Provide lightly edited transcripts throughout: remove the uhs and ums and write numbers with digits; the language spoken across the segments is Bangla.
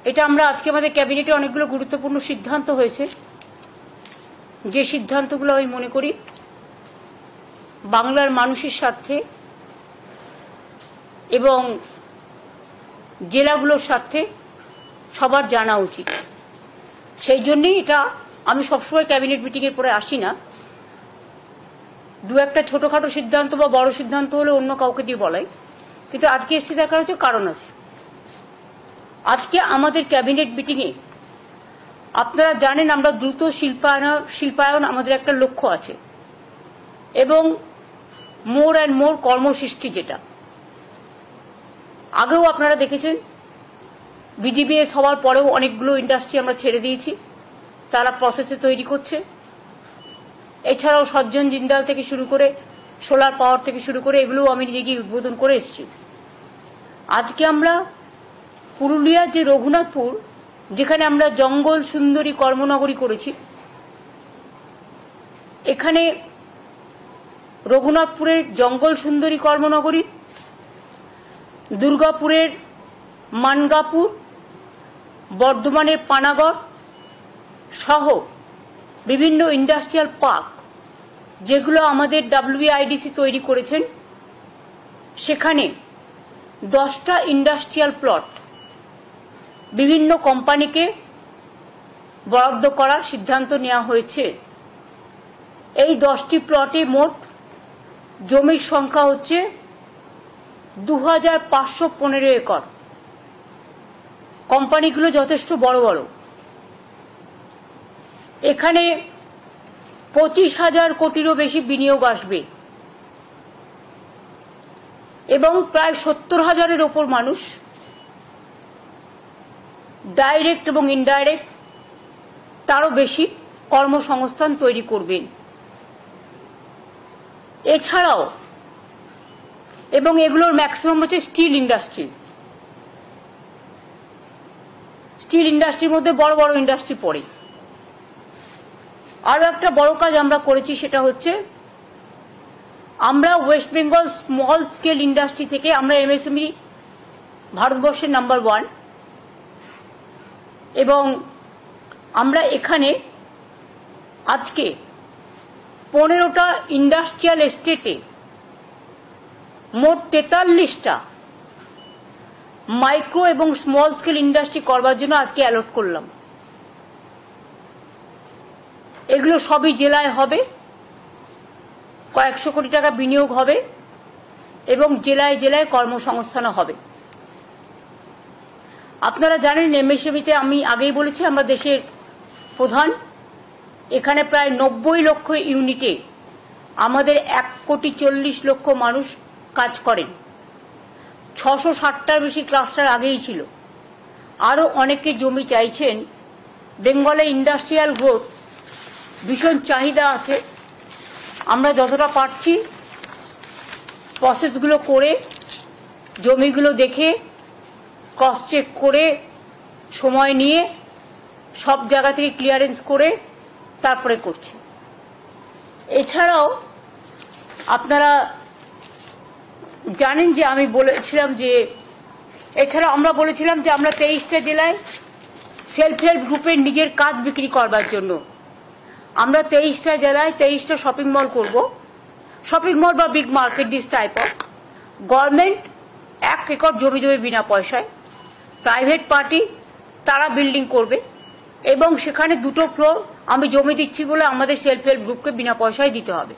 এটা আমরা আজকে আমাদের ক্যাবিনেটে অনেকগুলো গুরুত্বপূর্ণ সিদ্ধান্ত হয়েছে, যে সিদ্ধান্তগুলো আমি মনে করি বাংলার মানুষের স্বার্থে এবং জেলাগুলোর স্বার্থে সবার জানা উচিত। সেই জন্যই এটা আমি সবসময় ক্যাবিনেট মিটিংয়ের পরে আসি না, দু একটা ছোটখাটো সিদ্ধান্ত বা বড় সিদ্ধান্ত হলে অন্য কাউকে দিয়ে বলাই, কিন্তু আজকে এসেছি তার কারণ হচ্ছে কারণ আছে। আজকে আমাদের ক্যাবিনেট মিটিংয়ে আপনারা জানেন আমরা দ্রুত শিল্পায়ন আমাদের একটা লক্ষ্য আছে, এবং মোর অ্যান্ড মোর কর্মসৃষ্টি, যেটা আগেও আপনারা দেখেছেন বিজিবিএস হওয়ার পরেও অনেকগুলো ইন্ডাস্ট্রি আমরা ছেড়ে দিয়েছি, তারা প্রসেসে তৈরি করছে। এছাড়াও সজ্জন জিন্দাল থেকে শুরু করে সোলার পাওয়ার থেকে শুরু করে এগুলোও আমি নিজে গিয়ে উদ্বোধন করে এসেছি। আজকে আমরা পুরুলিয়ার যে রঘুনাথপুর, যেখানে আমরা জঙ্গল সুন্দরী কর্মনগরী করেছি, এখানে রঘুনাথপুরের জঙ্গল সুন্দরী কর্মনগরী, দুর্গাপুরের মানগাপুর, বর্ধমানের পানাগড় সহ বিভিন্ন ইন্ডাস্ট্রিয়াল পার্ক যেগুলো আমাদের WIDC তৈরি করেছেন, সেখানে 10টা ইন্ডাস্ট্রিয়াল প্লট বিভিন্ন কোম্পানিকে বরাদ্দ করার সিদ্ধান্ত নেওয়া হয়েছে। এই 10টি প্লটে মোট জমির সংখ্যা হচ্ছে 2515 একর। কোম্পানিগুলো যথেষ্ট বড় বড়। এখানে 25,000 কোটিরও বেশি বিনিয়োগ আসবে এবং প্রায় 70,000-এর ওপর মানুষ ডাইরেক্ট এবং ইনডাইরেক্ট তারও বেশি কর্মসংস্থান তৈরি করবেন। এছাড়াও এবং এগুলোর ম্যাক্সিমাম হচ্ছে স্টিল ইন্ডাস্ট্রি। স্টিল ইন্ডাস্ট্রির মধ্যে বড় বড় ইন্ডাস্ট্রি পড়ে। আরো একটা বড় কাজ আমরা করেছি, সেটা হচ্ছে আমরা West Bengal small scale industry থেকে আমরা MSME ভারতবর্ষের নাম্বার 1, এবং আমরা এখানে আজকে 15টা ইন্ডাস্ট্রিয়াল এস্টেটে মোট 43টা মাইক্রো এবং স্মল স্কেল ইন্ডাস্ট্রি করবার জন্য আজকে অ্যালট করলাম। এগুলো সবই জেলায় হবে, কয়েকশো কোটি টাকা বিনিয়োগ হবে এবং জেলায় জেলায় কর্মসংস্থান হবে। আপনারা জানেন MSME-তে আমি আগেই বলেছি আমরা দেশের প্রধান। এখানে প্রায় 90 লক্ষ ইউনিটে আমাদের 1,40,00,000 মানুষ কাজ করেন। 660টার বেশি ক্লাস্টার আগেই ছিল। আরও অনেকে জমি চাইছেন। বেঙ্গলে ইন্ডাস্ট্রিয়াল গ্রোথ ভীষণ চাহিদা আছে। আমরা যতটা পারছি প্রসেসগুলো করে, জমিগুলো দেখে, ক্রস চেক করে, সময় নিয়ে সব জায়গা থেকে ক্লিয়ারেন্স করে তারপরে করছি। এছাড়াও আপনারা জানেন যে আমি বলেছিলাম যে এছাড়াও আমরা বলেছিলাম যে আমরা 23টা জেলায় সেলফ হেল্প গ্রুপের নিজের কাজ বিক্রি করবার জন্য আমরা 23টা জেলায় 23টা শপিং মল করব। শপিং মল বা big market, this type of. Government 1 acre জমি জমি বিনা পয়সায়, প্রাইভেট পার্টি তারা বিল্ডিং করবে এবং সেখানে 2টো ফ্লোর আমি জমি দিচ্ছি বলে আমাদের সেলফ হেল্প গ্রুপকে বিনা পয়সায় দিতে হবে।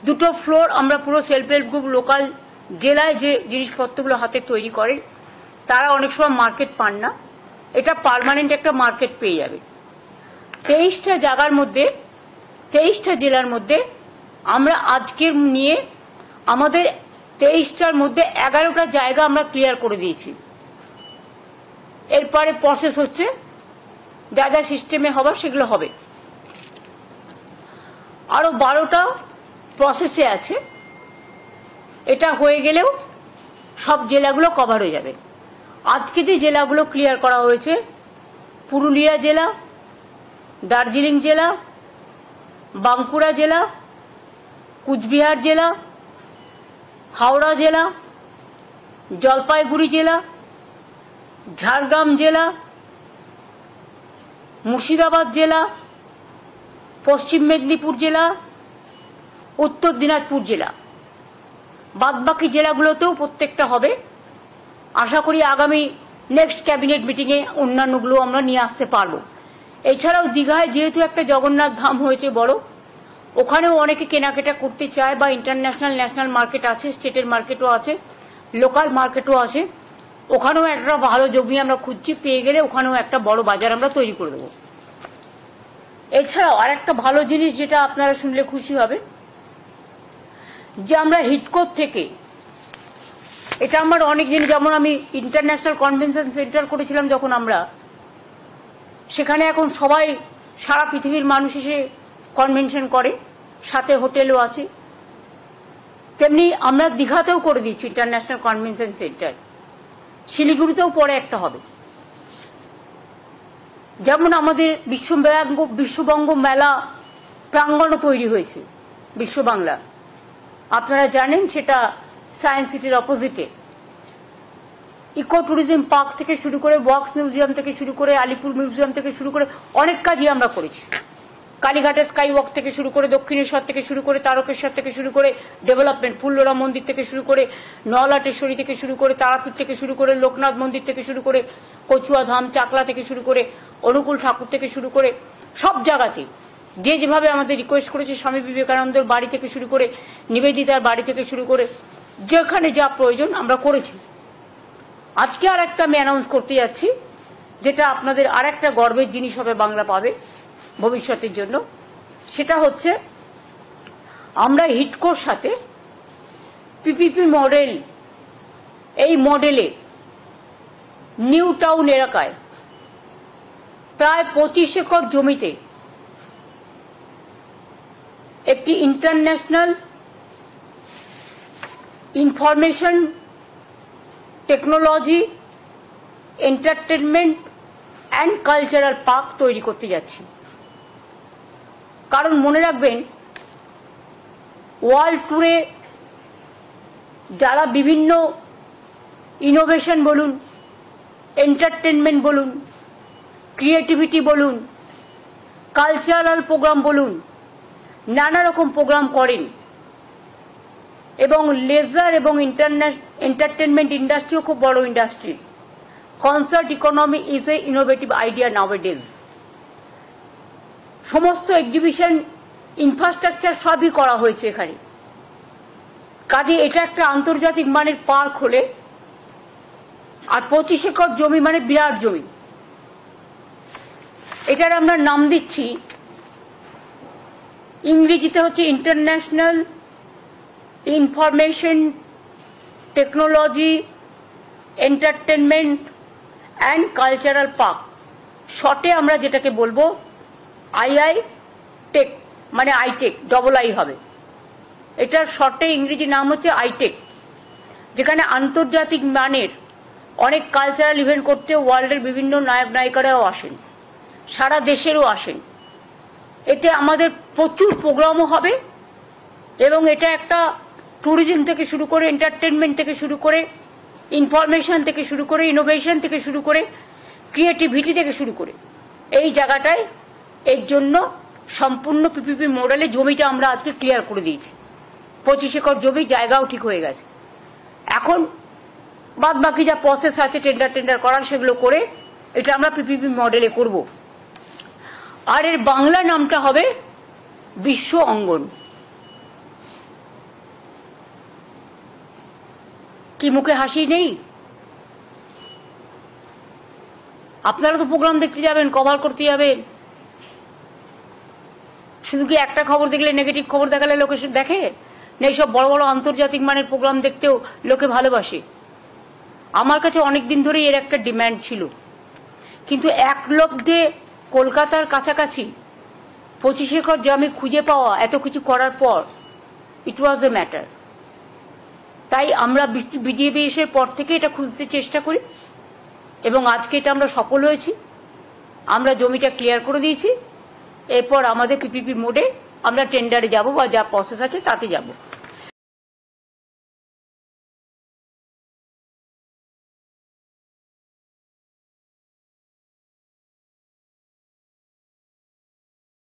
2টো ফ্লোর আমরা পুরো সেলফ হেল্প গ্রুপ লোকাল জেলায় যে জিনিসপত্রগুলো হাতে তৈরি করেন তারা অনেক সময় মার্কেট পান না, এটা পার্মানেন্ট একটা মার্কেট পেয়ে যাবে। 23টা জায়গার মধ্যে 23টা জেলার মধ্যে আমরা আজকের নিয়ে আমাদের 23টার মধ্যে 11টা জায়গা আমরা ক্লিয়ার করে দিয়েছি। এরপরে প্রসেস হচ্ছে যা যা সিস্টেমে হবার সেগুলো হবে। আরো 12টা প্রসেসে আছে। এটা হয়ে গেলেও সব জেলাগুলো কভার হয়ে যাবে। আজকে যে জেলাগুলো ক্লিয়ার করা হয়েছে, পুরুলিয়া জেলা, দার্জিলিং জেলা, বাঁকুড়া জেলা, কুচবিহার জেলা, হাওড়া জেলা, জলপাইগুড়ি জেলা, ঝাড়গ্রাম জেলা, মুর্শিদাবাদ জেলা, পশ্চিম মেদিনীপুর জেলা, উত্তর দিনাজপুর জেলা, বাদবাকি জেলাগুলোতেও প্রত্যেকটা হবে। আশা করি আগামী নেক্সট ক্যাবিনেট মিটিংয়ে অন্যান্যগুলো আমরা নিয়ে আসতে পারবো। এছাড়াও দীঘায় যেহেতু একটা জগন্নাথ ধাম হয়েছে বড়, ওখানেও অনেকে কেনাকাটা করতে চায়, বা ইন্টারন্যাশনাল ন্যাশনাল মার্কেট আছে, স্টেটের মার্কেটও আছে, লোকাল মার্কেটও আছে। ওখানেও একটা ভালো জমি আমরা খুঁজছি, পেয়ে গেলে ওখানেও একটা বড় বাজার আমরা তৈরি করে দেবো। এছাড়াও আর একটা ভালো জিনিস যেটা আপনারা শুনলে খুশি হবে, যে আমরা হিডকোর থেকে, এটা আমার অনেক দিন, যেমন আমি ইন্টারন্যাশনাল কনভেনশন সেন্টার করেছিলাম যখন আমরা, সেখানে এখন সবাই সারা পৃথিবীর মানুষ এসে কনভেনশন করে, সাথে হোটেলও আছে। তেমনি আমরা দীঘাতেও করে দিচ্ছি ইন্টারন্যাশনাল কনভেনশন সেন্টার, শিলিগুড়িতেও পরে একটা হবে। যেমন আমাদের বিশ্ববঙ্গ মেলা প্রাঙ্গণও তৈরি হয়েছে বিশ্ববাংলা, আপনারা জানেন, সেটা সায়েন্স সিটির অপোজিটে। ইকো ট্যুরিজম পার্ক থেকে শুরু করে, ওয়াক্স মিউজিয়াম থেকে শুরু করে, আলিপুর মিউজিয়াম থেকে শুরু করে অনেক কাজই আমরা করেছি। কালীঘাটের স্কাই ওয়াক থেকে শুরু করে, দক্ষিণেশ্বর থেকে শুরু করে, তারকেশ্বর থেকে শুরু করে, ডেভেলপমেন্ট, ফুল্লরা মন্দির থেকে শুরু করে, নলাটেশ্বরী থেকে শুরু করে, তারাপীঠ থেকে শুরু করে, লোকনাথ মন্দির থেকে শুরু করে, কচুয়া ধাম, চাকলা থেকে শুরু করে, অনুকূল ঠাকুর থেকে শুরু করে, সব জায়গাতে যে যেভাবে আমাদের রিকোয়েস্ট করেছে, স্বামী বিবেকানন্দের বাড়ি থেকে শুরু করে, নিবেদিতার বাড়ি থেকে শুরু করে, যেখানে যা প্রয়োজন আমরা করেছি। আজকে আর একটা আমি অ্যানাউন্স করতে যাচ্ছি, যেটা আপনাদের আর একটা গর্বের জিনিস হবে, বাংলা পাবে ভবিষ্যতের জন্য। সেটা হচ্ছে আমরা হিডকোর সাথে পিপিপি মডেল, এই মডেলে নিউ টাউন এলাকায় প্রায় 25 একর জমিতে একটি international information technology, entertainment and cultural park তৈরি করতে যাচ্ছি। কারণ মনে রাখবেন, ওয়ার্ল্ড ট্যুরে যারা বিভিন্ন ইনোভেশন বলুন, এন্টারটেনমেন্ট বলুন, ক্রিয়েটিভিটি বলুন, কালচারাল প্রোগ্রাম বলুন, নানা রকম প্রোগ্রাম করেন, এবং লেজার এবং এন্টারটেনমেন্ট ইন্ডাস্ট্রিও খুব বড় industry. Concert economy is a innovative idea নাওয়াডেজ। সমস্ত এক্সিবিশন, ইনফ্রাস্ট্রাকচার সবই করা হয়েছে এখানে। কাজে এটা একটা আন্তর্জাতিক মানের পার্ক হলে, আর 25 একর জমি মানে বিরাট জমি। এটার আমরা নাম দিচ্ছি, ইংরেজিতে হচ্ছে international information technology entertainment and cultural park, শর্টে আমরা যেটাকে বলবো আইআই টেক, মানে আইটেক, ডবল আই হবে। এটার শর্টে ইংরেজি নাম হচ্ছে আইটেক, যেখানে আন্তর্জাতিক মানের অনেক কালচারাল ইভেন্ট করতে ওয়ার্ল্ডের বিভিন্ন নায়ক নায়িকারাও আসেন, সারা দেশেরও আসেন। এতে আমাদের প্রচুর প্রোগ্রামও হবে, এবং এটা একটা ট্যুরিজম থেকে শুরু করে, এন্টারটেনমেন্ট থেকে শুরু করে, ইনফরমেশন থেকে শুরু করে, ইনোভেশন থেকে শুরু করে, ক্রিয়েটিভিটি থেকে শুরু করে, এই জায়গাটায় এর জন্য সম্পূর্ণ পিপিপি মডেলে জমিটা আমরা আজকে ক্লিয়ার করে দিয়েছি। 25 একর জমি, জায়গাও ঠিক হয়ে গেছে। এখন বাদ বাকি যা প্রসেস আছে টেন্ডার করার, সেগুলো করে এটা আমরা পিপিপি মডেলে করব। আর এর বাংলা নামটা হবে বিশ্ব অঙ্গন। কি মুখে হাসি নেই? আপনারা তো প্রোগ্রাম দেখতে যাবেন, কভার করতে যাবেন, শুধু কি একটা খবর দেখলে, নেগেটিভ খবর দেখালে লোকে দেখে? না, সব বড় বড় আন্তর্জাতিক মানের প্রোগ্রাম দেখতেও লোকে ভালোবাসে। আমার কাছে অনেকদিন ধরেই এর একটা ডিম্যান্ড ছিল, কিন্তু এক লব্ধে কলকাতার কাছাকাছি 25 একর জমি খুঁজে পাওয়া, এত কিছু করার পর, ইট ওয়াজ এ ম্যাটার। তাই আমরা বিজেপি এসের পর থেকে এটা খুঁজতে চেষ্টা করি, এবং আজকে এটা আমরা সফল হয়েছি। আমরা জমিটা ক্লিয়ার করে দিয়েছি। এরপর আমাদের পিপিপি মোডে আমরা টেন্ডারে যাব, বা যা প্রসেস আছে তাতে যাব।